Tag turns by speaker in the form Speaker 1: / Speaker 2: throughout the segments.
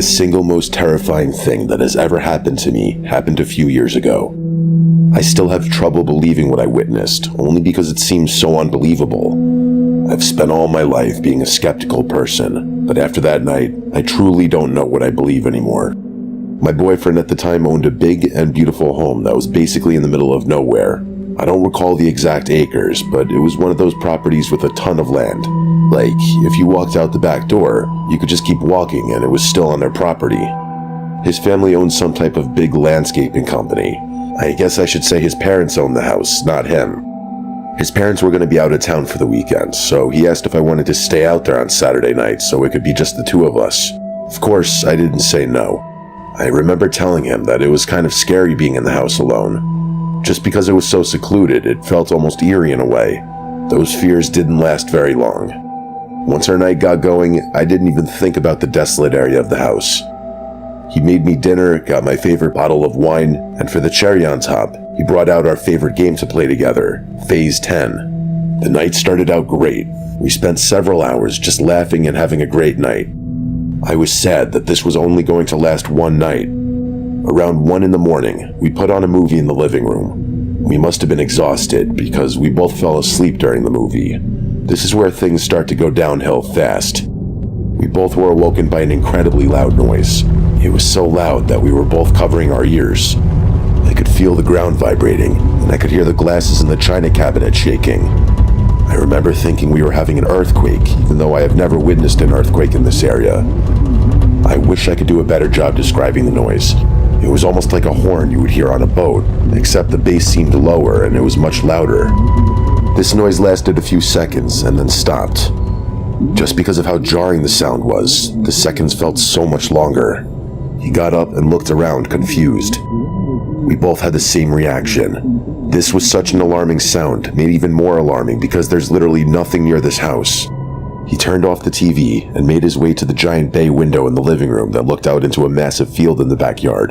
Speaker 1: single most terrifying thing that has ever happened to me happened a few years ago. I still have trouble believing what I witnessed, only because it seems so unbelievable. I've spent all my life being a skeptical person, but after that night, I truly don't know what I believe anymore. My boyfriend at the time owned a big and beautiful home that was basically in the middle of nowhere. I don't recall the exact acres, but it was one of those properties with a ton of land. Like, if you walked out the back door, you could just keep walking and it was still on their property. His family owned some type of big landscaping company. I guess I should say his parents owned the house, not him. His parents were going to be out of town for the weekend, so he asked if I wanted to stay out there on Saturday night so it could be just the two of us. Of course, I didn't say no. I remember telling him that it was kind of scary being in the house alone. Just because it was so secluded, it felt almost eerie in a way. Those fears didn't last very long. Once our night got going, I didn't even think about the desolate area of the house. He made me dinner, got my favorite bottle of wine, and for the cherry on top, he brought out our favorite game to play together, Phase 10. The night started out great. We spent several hours just laughing and having a great night. I was sad that this was only going to last one night. Around 1 in the morning, we put on a movie in the living room. We must have been exhausted because we both fell asleep during the movie. This is where things start to go downhill fast. We both were awoken by an incredibly loud noise. It was so loud that we were both covering our ears. I could feel the ground vibrating, and I could hear the glasses in the china cabinet shaking. I remember thinking we were having an earthquake, even though I have never witnessed an earthquake in this area. I wish I could do a better job describing the noise. It was almost like a horn you would hear on a boat, except the bass seemed lower and it was much louder. This noise lasted a few seconds and then stopped. Just because of how jarring the sound was, the seconds felt so much longer. He got up and looked around, confused. We both had the same reaction. This was such an alarming sound, made even more alarming because there's literally nothing near this house. He turned off the TV and made his way to the giant bay window in the living room that looked out into a massive field in the backyard.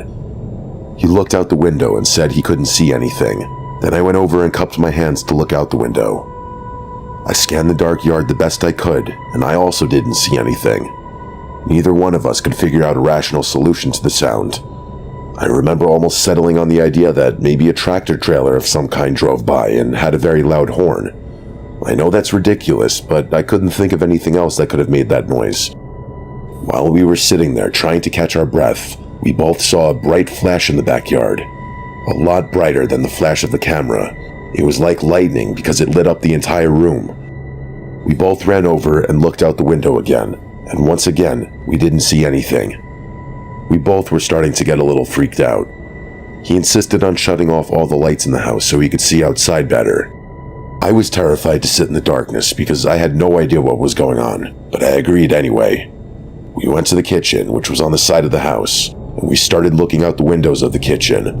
Speaker 1: He looked out the window and said he couldn't see anything. Then I went over and cupped my hands to look out the window. I scanned the dark yard the best I could, and I also didn't see anything. Neither one of us could figure out a rational solution to the sound. I remember almost settling on the idea that maybe a tractor trailer of some kind drove by and had a very loud horn. I know that's ridiculous, but I couldn't think of anything else that could have made that noise. While we were sitting there trying to catch our breath, we both saw a bright flash in the backyard. A lot brighter than the flash of the camera. It was like lightning because it lit up the entire room. We both ran over and looked out the window again, and once again, we didn't see anything. We both were starting to get a little freaked out. He insisted on shutting off all the lights in the house so he could see outside better. I was terrified to sit in the darkness because I had no idea what was going on, but I agreed anyway. We went to the kitchen, which was on the side of the house, and we started looking out the windows of the kitchen.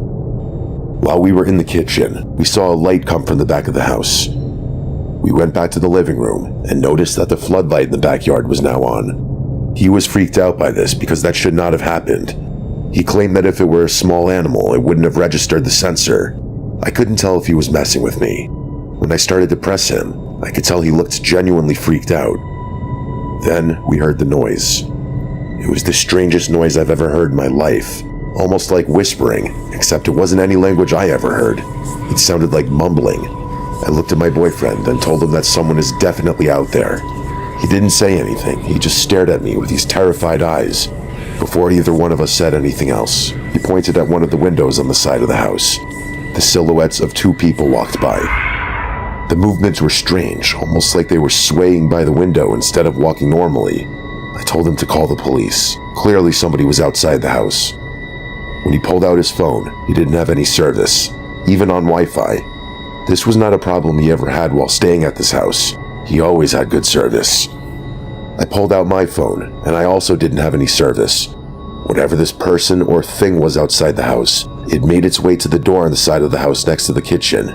Speaker 1: While we were in the kitchen, we saw a light come from the back of the house. We went back to the living room and noticed that the floodlight in the backyard was now on. He was freaked out by this because that should not have happened. He claimed that if it were a small animal, it wouldn't have registered the sensor. I couldn't tell if he was messing with me. When I started to press him, I could tell he looked genuinely freaked out. Then we heard the noise. It was the strangest noise I've ever heard in my life. Almost like whispering, except it wasn't any language I ever heard. It sounded like mumbling. I looked at my boyfriend and told him that someone is definitely out there. He didn't say anything, he just stared at me with these terrified eyes. Before either one of us said anything else, he pointed at one of the windows on the side of the house. The silhouettes of two people walked by. The movements were strange, almost like they were swaying by the window instead of walking normally. I told him to call the police. Clearly somebody was outside the house. When he pulled out his phone, he didn't have any service, even on Wi-Fi. This was not a problem he ever had while staying at this house. He always had good service. I pulled out my phone, and I also didn't have any service. Whatever this person or thing was outside the house, it made its way to the door on the side of the house next to the kitchen.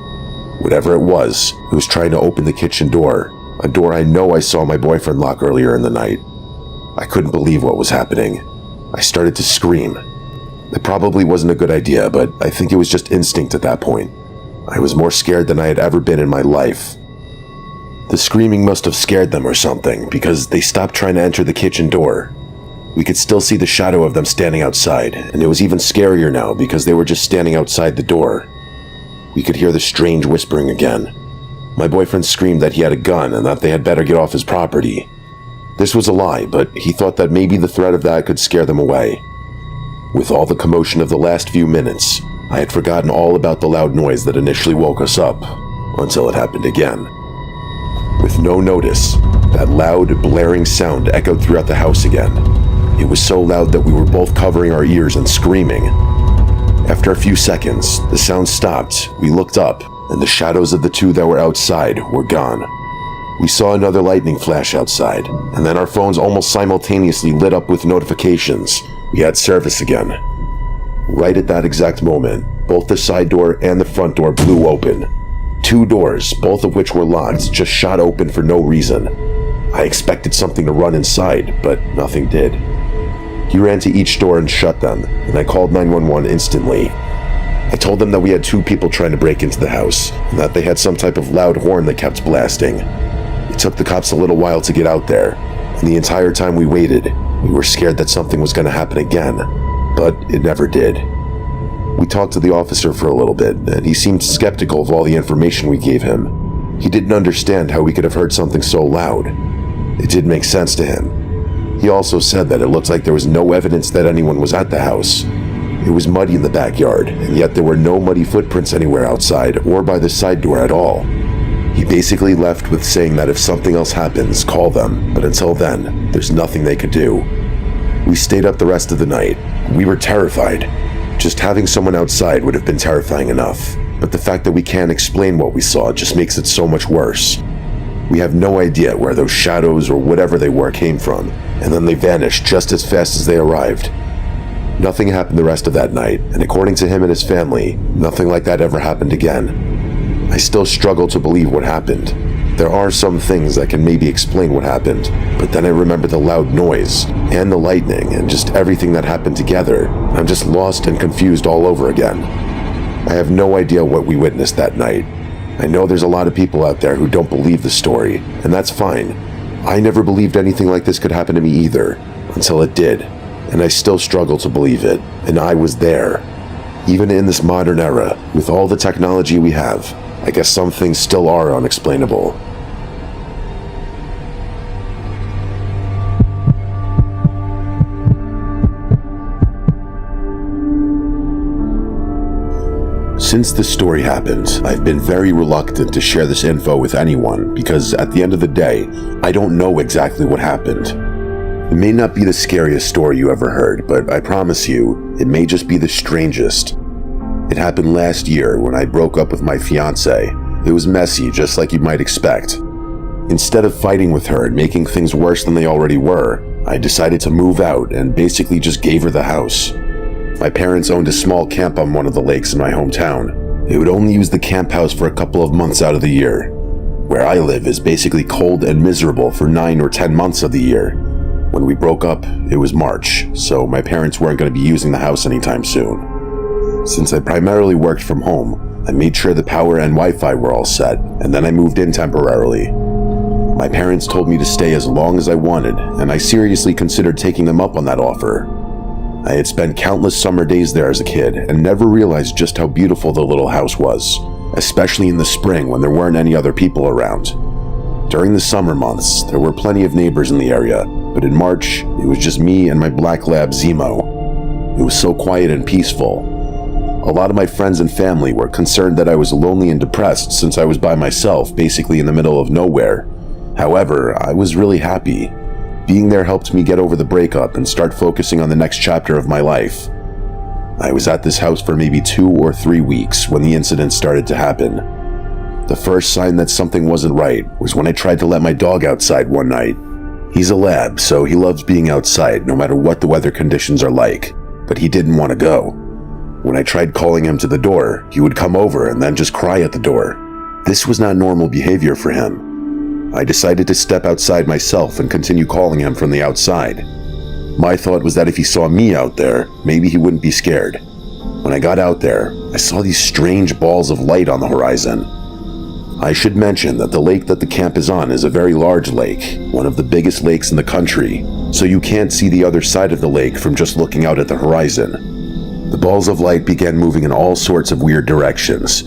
Speaker 1: Whatever it was trying to open the kitchen door, a door I know I saw my boyfriend lock earlier in the night. I couldn't believe what was happening. I started to scream. It probably wasn't a good idea, but I think it was just instinct at that point. I was more scared than I had ever been in my life. The screaming must have scared them or something, because they stopped trying to enter the kitchen door. We could still see the shadow of them standing outside, and it was even scarier now because they were just standing outside the door. We could hear the strange whispering again. My boyfriend screamed that he had a gun and that they had better get off his property. This was a lie, but he thought that maybe the threat of that could scare them away. With all the commotion of the last few minutes, I had forgotten all about the loud noise that initially woke us up, until it happened again. With no notice, that loud, blaring sound echoed throughout the house again. It was so loud that we were both covering our ears and screaming. After a few seconds, the sound stopped, we looked up, and the shadows of the two that were outside were gone. We saw another lightning flash outside, and then our phones almost simultaneously lit up with notifications. We had service again. Right at that exact moment, both the side door and the front door blew open. 2 doors, both of which were locked, just shot open for no reason. I expected something to run inside, but nothing did. He ran to each door and shut them, and I called 911 instantly. I told them that we had 2 people trying to break into the house, and that they had some type of loud horn that kept blasting. It took the cops a little while to get out there, and the entire time we waited, we were scared that something was going to happen again, but it never did. We talked to the officer for a little bit, and he seemed skeptical of all the information we gave him. He didn't understand how we could have heard something so loud. It didn't make sense to him. He also said that it looked like there was no evidence that anyone was at the house. It was muddy in the backyard, and yet there were no muddy footprints anywhere outside or by the side door at all. He basically left with saying that if something else happens, call them, but until then, there's nothing they could do. We stayed up the rest of the night. We were terrified. Just having someone outside would have been terrifying enough, but the fact that we can't explain what we saw just makes it so much worse. We have no idea where those shadows or whatever they were came from, and then they vanished just as fast as they arrived. Nothing happened the rest of that night, and according to him and his family, nothing like that ever happened again. I still struggle to believe what happened. There are some things that can maybe explain what happened, but then I remember the loud noise, and the lightning, and just everything that happened together. I'm just lost and confused all over again. I have no idea what we witnessed that night. I know there's a lot of people out there who don't believe the story, and that's fine. I never believed anything like this could happen to me either, until it did, and I still struggle to believe it, and I was there. Even in this modern era, with all the technology we have, I guess some things still are unexplainable. Since this story happened, I've been very reluctant to share this info with anyone because at the end of the day, I don't know exactly what happened. It may not be the scariest story you ever heard, but I promise you, it may just be the strangest. It happened last year when I broke up with my fiancée. It was messy, just like you might expect. Instead of fighting with her and making things worse than they already were, I decided to move out and basically just gave her the house. My parents owned a small camp on one of the lakes in my hometown. They would only use the camp house for a couple of months out of the year. Where I live is basically cold and miserable for 9 or 10 months of the year. When we broke up, it was March, so my parents weren't going to be using the house anytime soon. Since I primarily worked from home, I made sure the power and Wi-Fi were all set, and then I moved in temporarily. My parents told me to stay as long as I wanted, and I seriously considered taking them up on that offer. I had spent countless summer days there as a kid, and never realized just how beautiful the little house was, especially in the spring when there weren't any other people around. During the summer months, there were plenty of neighbors in the area, but in March, it was just me and my black lab Zemo. It was so quiet and peaceful. A lot of my friends and family were concerned that I was lonely and depressed since I was by myself, basically in the middle of nowhere. However, I was really happy. Being there helped me get over the breakup and start focusing on the next chapter of my life. I was at this house for maybe 2 or 3 weeks when the incident started to happen. The first sign that something wasn't right was when I tried to let my dog outside one night. He's a lab, so he loves being outside no matter what the weather conditions are like, but he didn't want to go. When I tried calling him to the door, he would come over and then just cry at the door. This was not normal behavior for him. I decided to step outside myself and continue calling him from the outside. My thought was that if he saw me out there, maybe he wouldn't be scared. When I got out there, I saw these strange balls of light on the horizon. I should mention that the lake that the camp is on is a very large lake, one of the biggest lakes in the country. so you can't see the other side of the lake from just looking out at the horizon. The balls of light began moving in all sorts of weird directions.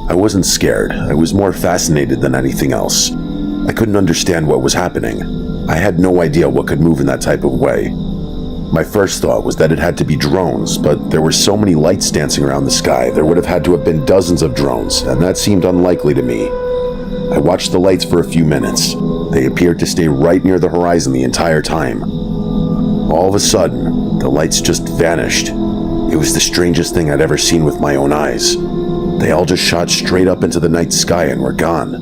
Speaker 1: I wasn't scared, I was more fascinated than anything else. I couldn't understand what was happening. I had no idea what could move in that type of way. My first thought was that it had to be drones, but there were so many lights dancing around the sky, there would have had to have been dozens of drones, and that seemed unlikely to me. I watched the lights for a few minutes. They appeared to stay right near the horizon the entire time. All of a sudden, the lights just vanished. It was the strangest thing I'd ever seen with my own eyes. They all just shot straight up into the night sky and were gone.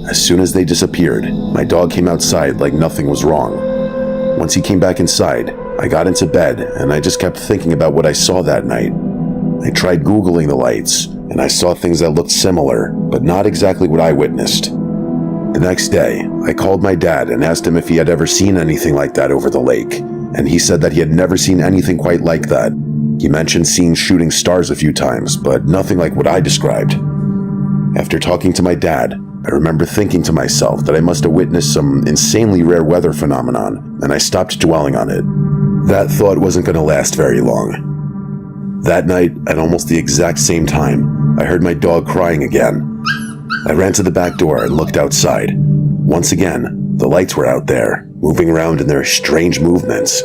Speaker 1: As soon as they disappeared, my dog came outside like nothing was wrong. Once he came back inside, I got into bed and I just kept thinking about what I saw that night. I tried Googling the lights, and I saw things that looked similar, but not exactly what I witnessed. The next day, I called my dad and asked him if he had ever seen anything like that over the lake, and he said that he had never seen anything quite like that. He mentioned seeing shooting stars a few times, but nothing like what I described. After talking to my dad, I remember thinking to myself that I must have witnessed some insanely rare weather phenomenon, and I stopped dwelling on it. That thought wasn't going to last very long. That night, at almost the exact same time, I heard my dog crying again. I ran to the back door and looked outside. Once again, the lights were out there, moving around in their strange movements.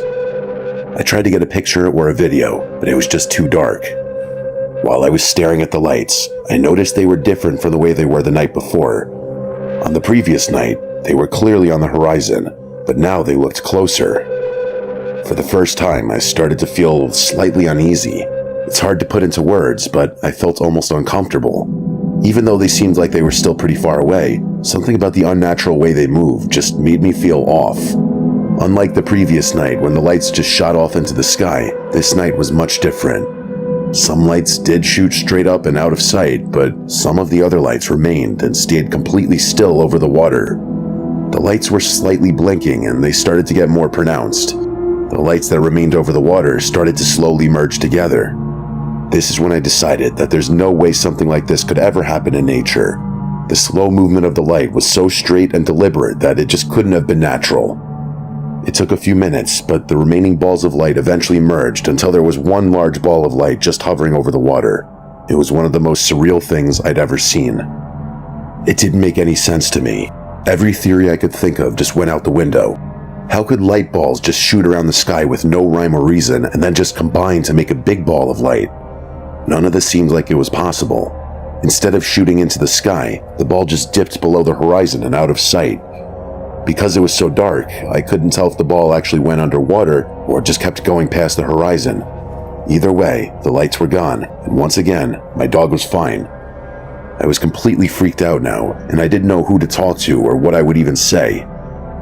Speaker 1: I tried to get a picture or a video, but it was just too dark. While I was staring at the lights, I noticed they were different from the way they were the night before. On the previous night, they were clearly on the horizon, but now they looked closer. For the first time, I started to feel slightly uneasy. It's hard to put into words, but I felt almost uncomfortable. Even though they seemed like they were still pretty far away, something about the unnatural way they moved just made me feel off. Unlike the previous night when the lights just shot off into the sky, this night was much different. Some lights did shoot straight up and out of sight, but some of the other lights remained and stayed completely still over the water. The lights were slightly blinking and they started to get more pronounced. The lights that remained over the water started to slowly merge together. This is when I decided that there's no way something like this could ever happen in nature. The slow movement of the light was so straight and deliberate that it just couldn't have been natural. It took a few minutes, but the remaining balls of light eventually merged until there was one large ball of light just hovering over the water. It was one of the most surreal things I'd ever seen. It didn't make any sense to me. Every theory I could think of just went out the window. How could light balls just shoot around the sky with no rhyme or reason and then just combine to make a big ball of light? None of this seemed like it was possible. Instead of shooting into the sky, the ball just dipped below the horizon and out of sight. Because it was so dark, I couldn't tell if the ball actually went underwater or just kept going past the horizon. Either way, the lights were gone, and once again, my dog was fine. I was completely freaked out now, and I didn't know who to talk to or what I would even say.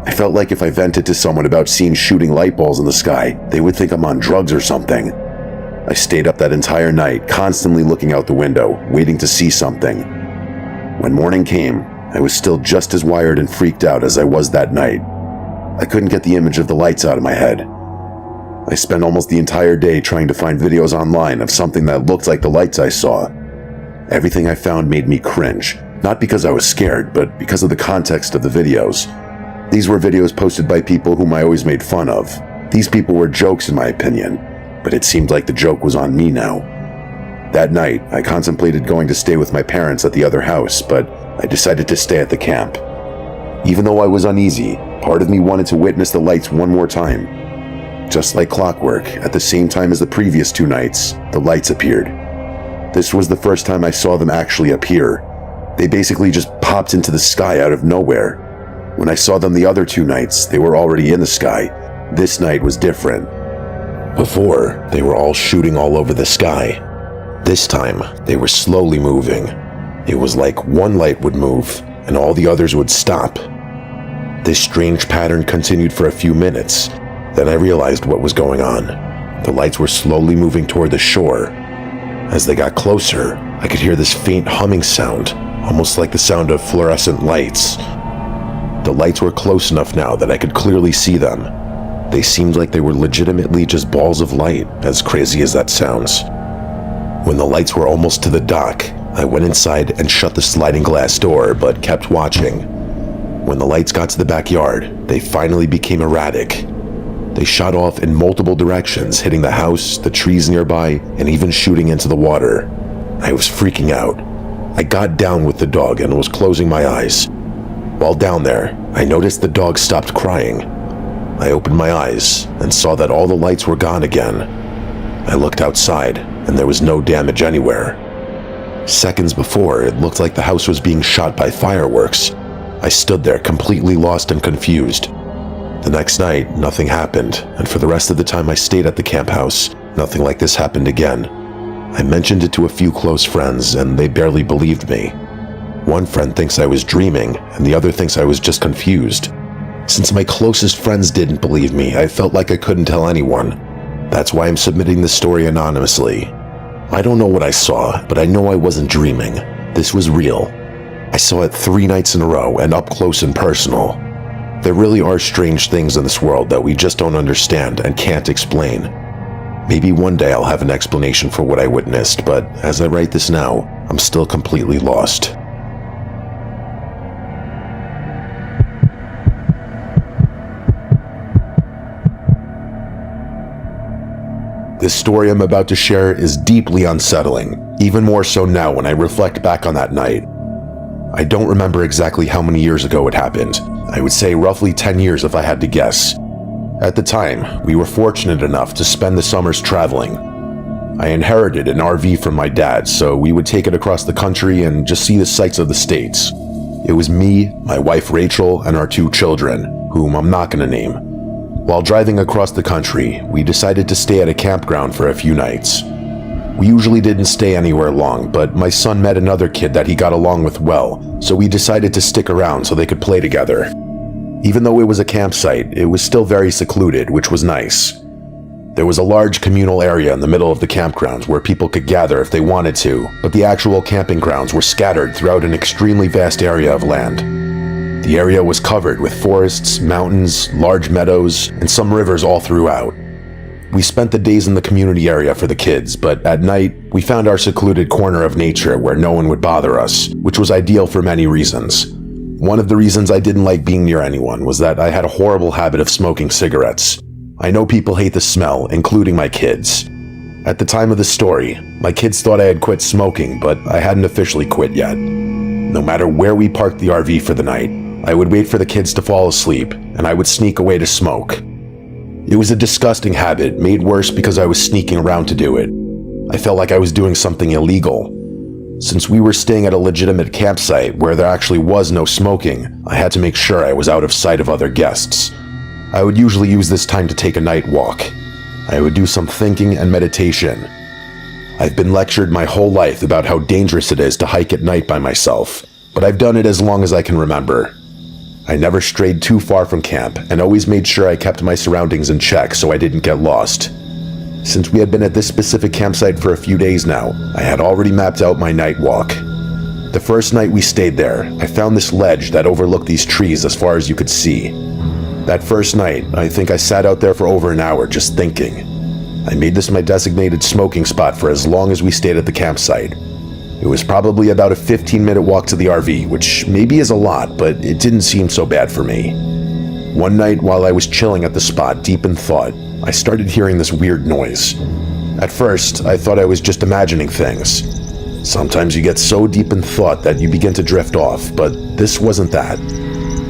Speaker 1: I felt like if I vented to someone about seeing shooting light balls in the sky, they would think I'm on drugs or something. I stayed up that entire night, constantly looking out the window, waiting to see something. When morning came, I was still just as wired and freaked out as I was that night. I couldn't get the image of the lights out of my head. I spent almost the entire day trying to find videos online of something that looked like the lights I saw. Everything I found made me cringe, not because I was scared, but because of the context of the videos. These were videos posted by people whom I always made fun of. These people were jokes in my opinion, but it seemed like the joke was on me now. That night, I contemplated going to stay with my parents at the other house, but I decided to stay at the camp. Even though I was uneasy, part of me wanted to witness the lights one more time. Just like clockwork, at the same time as the previous 2 nights, the lights appeared. This was the first time I saw them actually appear. They basically just popped into the sky out of nowhere. When I saw them the other 2 nights, they were already in the sky. This night was different. Before, they were all shooting all over the sky. This time, they were slowly moving. It was like one light would move, and all the others would stop. This strange pattern continued for a few minutes. Then I realized what was going on. The lights were slowly moving toward the shore. As they got closer, I could hear this faint humming sound, almost like the sound of fluorescent lights. The lights were close enough now that I could clearly see them. They seemed like they were legitimately just balls of light, as crazy as that sounds. When the lights were almost to the dock, I went inside and shut the sliding glass door, but kept watching. when the lights got to the backyard, they finally became erratic. They shot off in multiple directions, hitting the house, the trees nearby, and even shooting into the water. I was freaking out. I got down with the dog and was closing my eyes. While down there, I noticed the dog stopped crying. I opened my eyes and saw that all the lights were gone again. I looked outside, and there was no damage anywhere. Seconds before, it looked like the house was being shot by fireworks. I stood there completely lost and confused. The next night, nothing happened, and for the rest of the time I stayed at the camp house, nothing like this happened again. I mentioned it to a few close friends, and they barely believed me. One friend thinks I was dreaming, and the other thinks I was just confused. Since my closest friends didn't believe me, I felt like I couldn't tell anyone. That's why I'm submitting this story anonymously. I don't know what I saw, but I know I wasn't dreaming. This was real. I saw it 3 nights in a row and up close and personal. There really are strange things in this world that we just don't understand and can't explain. Maybe one day I'll have an explanation for what I witnessed, but as I write this now, I'm still completely lost. This story I'm about to share is deeply unsettling, even more so now when I reflect back on that night. I don't remember exactly how many years ago it happened. I would say roughly 10 years if I had to guess. At the time, we were fortunate enough to spend the summers traveling. I inherited an RV from my dad, so we would take it across the country and just see the sights of the States. It was me, my wife Rachel, and our 2 children, whom I'm not going to name. While driving across the country, we decided to stay at a campground for a few nights. We usually didn't stay anywhere long, but my son met another kid that he got along with well, so we decided to stick around so they could play together. Even though it was a campsite, it was still very secluded, which was nice. There was a large communal area in the middle of the campground where people could gather if they wanted to, but the actual camping grounds were scattered throughout an extremely vast area of land. The area was covered with forests, mountains, large meadows, and some rivers all throughout. We spent the days in the community area for the kids, but at night, we found our secluded corner of nature where no one would bother us, which was ideal for many reasons. One of the reasons I didn't like being near anyone was that I had a horrible habit of smoking cigarettes. I know people hate the smell, including my kids. At the time of the story, my kids thought I had quit smoking, but I hadn't officially quit yet. No matter where we parked the RV for the night, I would wait for the kids to fall asleep, and I would sneak away to smoke. It was a disgusting habit, made worse because I was sneaking around to do it. I felt like I was doing something illegal. Since we were staying at a legitimate campsite where there actually was no smoking, I had to make sure I was out of sight of other guests. I would usually use this time to take a night walk. I would do some thinking and meditation. I've been lectured my whole life about how dangerous it is to hike at night by myself, but I've done it as long as I can remember. I never strayed too far from camp and always made sure I kept my surroundings in check so I didn't get lost. Since we had been at this specific campsite for a few days now, I had already mapped out my night walk. The first night we stayed there, I found this ledge that overlooked these trees as far as you could see. That first night, I think I sat out there for over an hour just thinking. I made this my designated smoking spot for as long as we stayed at the campsite. It was probably about a 15-minute walk to the RV, which maybe is a lot, but it didn't seem so bad for me. One night while I was chilling at the spot deep in thought, I started hearing this weird noise. At first, I thought I was just imagining things. Sometimes you get so deep in thought that you begin to drift off, but this wasn't that.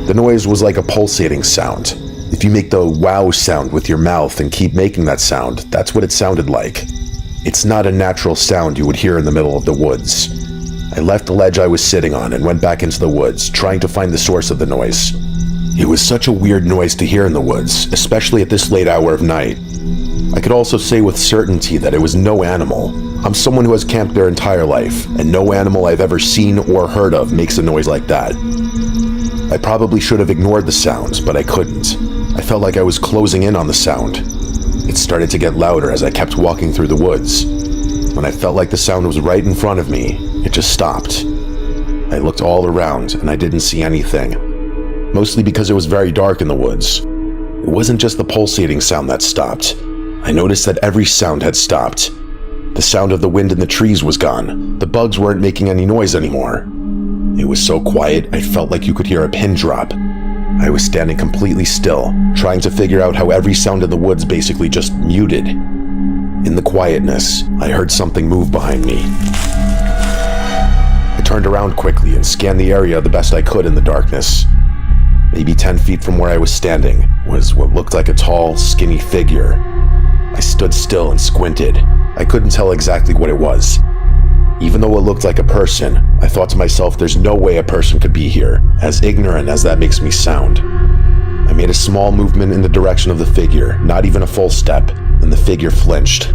Speaker 1: The noise was like a pulsating sound. If you make the wow sound with your mouth and keep making that sound, that's what it sounded like. It's not a natural sound you would hear in the middle of the woods. I left the ledge I was sitting on and went back into the woods, trying to find the source of the noise. It was such a weird noise to hear in the woods, especially at this late hour of night. I could also say with certainty that it was no animal. I'm someone who has camped their entire life, and no animal I've ever seen or heard of makes a noise like that. I probably should have ignored the sounds, but I couldn't. I felt like I was closing in on the sound. It started to get louder as I kept walking through the woods. When I felt like the sound was right in front of me, it just stopped. I looked all around and I didn't see anything, mostly because it was very dark in the woods. It wasn't just the pulsating sound that stopped. I noticed that every sound had stopped. The sound of the wind in the trees was gone. The bugs weren't making any noise anymore. It was so quiet, I felt like you could hear a pin drop. I was standing completely still, trying to figure out how every sound in the woods basically just muted. In the quietness, I heard something move behind me. I turned around quickly and scanned the area the best I could in the darkness. Maybe 10 feet from where I was standing was what looked like a tall, skinny figure. I stood still and squinted. I couldn't tell exactly what it was. Even though it looked like a person, I thought to myself there's no way a person could be here, as ignorant as that makes me sound. I made a small movement in the direction of the figure, not even a full step, and the figure flinched.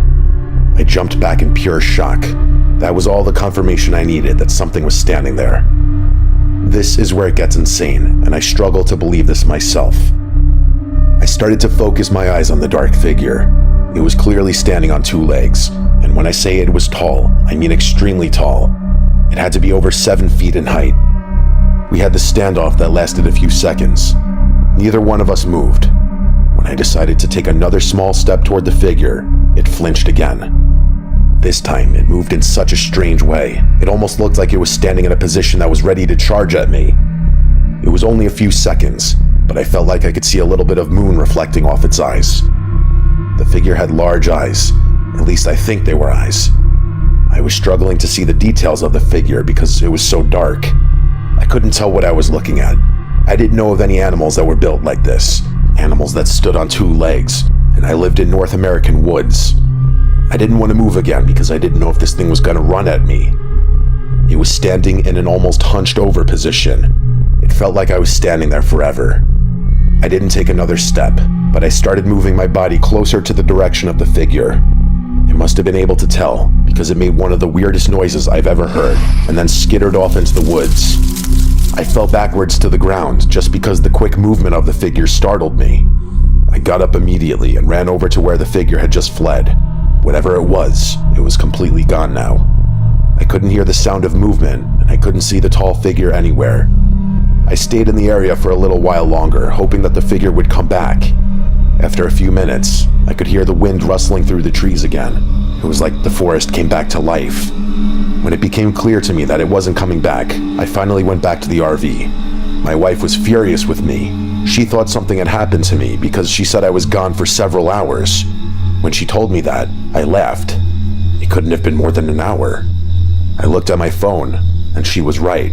Speaker 1: I jumped back in pure shock. That was all the confirmation I needed that something was standing there. This is where it gets insane, and I struggle to believe this myself. I started to focus my eyes on the dark figure. It was clearly standing on two legs, and when I say it was tall, I mean extremely tall. It had to be over 7 feet in height. We had this standoff that lasted a few seconds. Neither one of us moved. When I decided to take another small step toward the figure, it flinched again. This time, it moved in such a strange way. It almost looked like it was standing in a position that was ready to charge at me. It was only a few seconds, but I felt like I could see a little bit of moon reflecting off its eyes. The figure had large eyes. At least I think they were eyes. I was struggling to see the details of the figure because it was so dark. I couldn't tell what I was looking at. I didn't know of any animals that were built like this. Animals that stood on two legs, and I lived in North American woods. I didn't want to move again because I didn't know if this thing was going to run at me. It was standing in an almost hunched over position. It felt like I was standing there forever. I didn't take another step, but I started moving my body closer to the direction of the figure. It must have been able to tell because it made one of the weirdest noises I've ever heard and then skittered off into the woods. I fell backwards to the ground just because the quick movement of the figure startled me. I got up immediately and ran over to where the figure had just fled. Whatever it was completely gone now. I couldn't hear the sound of movement, and I couldn't see the tall figure anywhere. I stayed in the area for a little while longer, hoping that the figure would come back. After a few minutes, I could hear the wind rustling through the trees again. It was like the forest came back to life. When it became clear to me that it wasn't coming back, I finally went back to the RV. My wife was furious with me. She thought something had happened to me because she said I was gone for several hours. When she told me that, I laughed. It couldn't have been more than an hour. I looked at my phone, and she was right.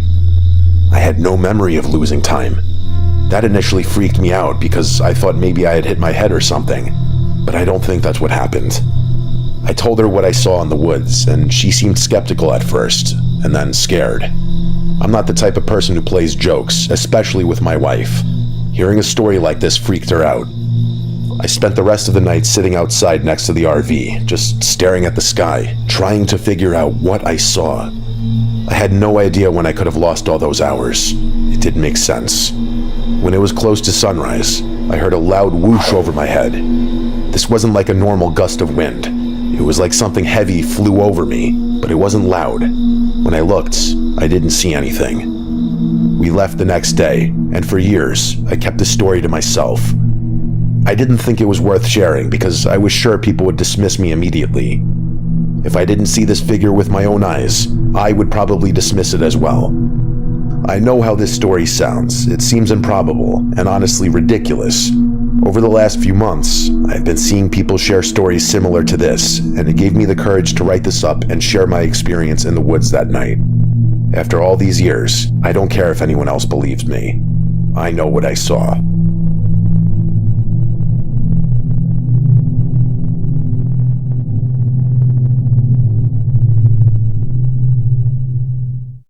Speaker 1: I had no memory of losing time. That initially freaked me out because I thought maybe I had hit my head or something, but I don't think that's what happened. I told her what I saw in the woods, and she seemed skeptical at first, and then scared. I'm not the type of person who plays jokes, especially with my wife. Hearing a story like this freaked her out. I spent the rest of the night sitting outside next to the RV, just staring at the sky, trying to figure out what I saw. I had no idea when I could have lost all those hours. It didn't make sense. When it was close to sunrise, I heard a loud whoosh over my head. This wasn't like a normal gust of wind. It was like something heavy flew over me, but it wasn't loud. When I looked, I didn't see anything. We left the next day, and for years, I kept the story to myself. I didn't think it was worth sharing because I was sure people would dismiss me immediately. If I didn't see this figure with my own eyes, I would probably dismiss it as well. I know how this story sounds. It seems improbable and honestly ridiculous. Over the last few months, I've been seeing people share stories similar to this, and it gave me the courage to write this up and share my experience in the woods that night. After all these years, I don't care if anyone else believes me. I know what I saw.